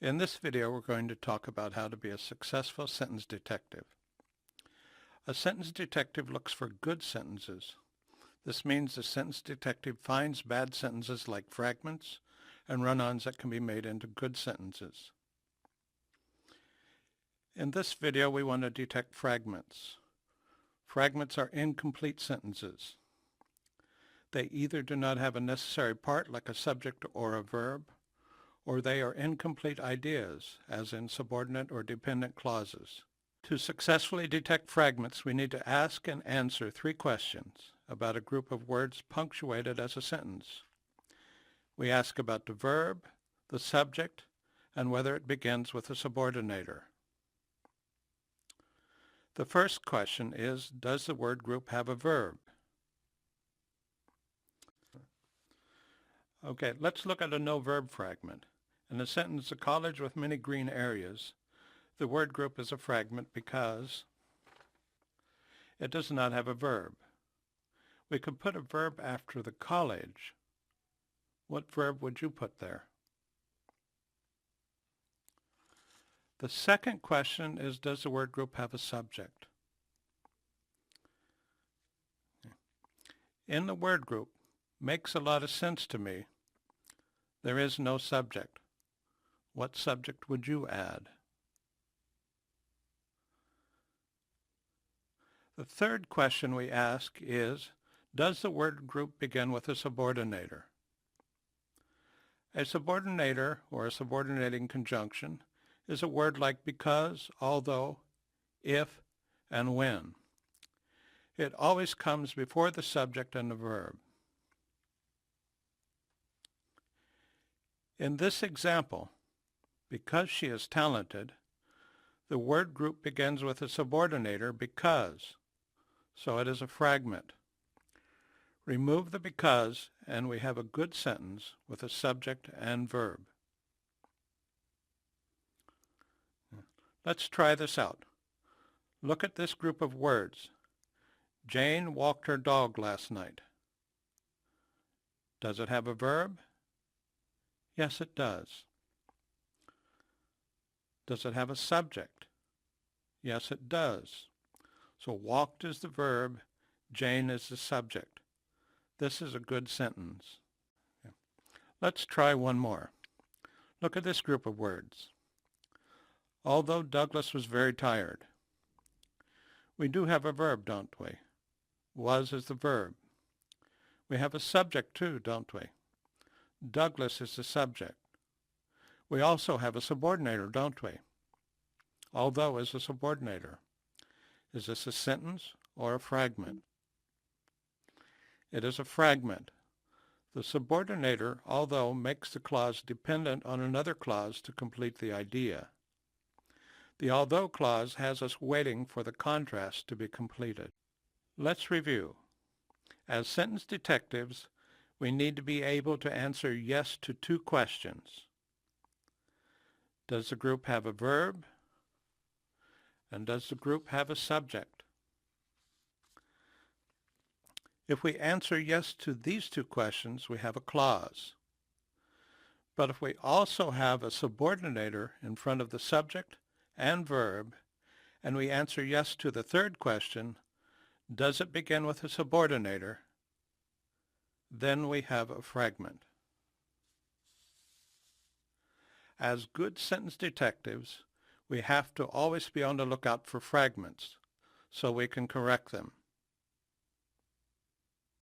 In this video, we're going to talk about how to be a successful sentence detective. A sentence detective looks for good sentences. This means the sentence detective finds bad sentences like fragments and run-ons that can be made into good sentences. In this video, we want to detect fragments. Fragments are incomplete sentences. They either do not have a necessary part like a subject or a verb, or they are incomplete ideas, as in subordinate or dependent clauses. To successfully detect fragments, we need to ask and answer 3 questions about a group of words punctuated as a sentence. We ask about the verb, the subject, and whether it begins with a subordinator. The first question is, does the word group have a verb? Okay, let's look at a no-verb fragment. In the sentence, a college with many green areas, the word group is a fragment because it does not have a verb. We could put a verb after the college. What verb would you put there? The second question is, does the word group have a subject? In the word group, makes a lot of sense to me. There is no subject. What subject would you add? The third question we ask is, does the word group begin with a subordinator? A subordinator, or a subordinating conjunction, is a word like because, although, if, and when. It always comes before the subject and the verb. In this example, because she is talented, the word group begins with a subordinator because, so it is a fragment. Remove the because, and we have a good sentence with a subject and verb. Let's try this out. Look at this group of words. Jane walked her dog last night. Does it have a verb? Yes, it does. Does it have a subject? Yes, it does. So walked is the verb, Jane is the subject. This is a good sentence. Let's try one more. Look at this group of words. Although Douglas was very tired. We do have a verb, don't we? Was is the verb. We have a subject too, don't we? Douglas is the subject. We also have a subordinator, don't we? Although is a subordinator. Is this a sentence or a fragment? It is a fragment. The subordinator, although, makes the clause dependent on another clause to complete the idea. The although clause has us waiting for the contrast to be completed. Let's review. As sentence detectives, we need to be able to answer yes to 2 questions. Does the group have a verb? And does the group have a subject? If we answer yes to these 2 questions, we have a clause. But if we also have a subordinator in front of the subject and verb, and we answer yes to the 3rd question, does it begin with a subordinator? Then we have a fragment. As good sentence detectives, we have to always be on the lookout for fragments so we can correct them.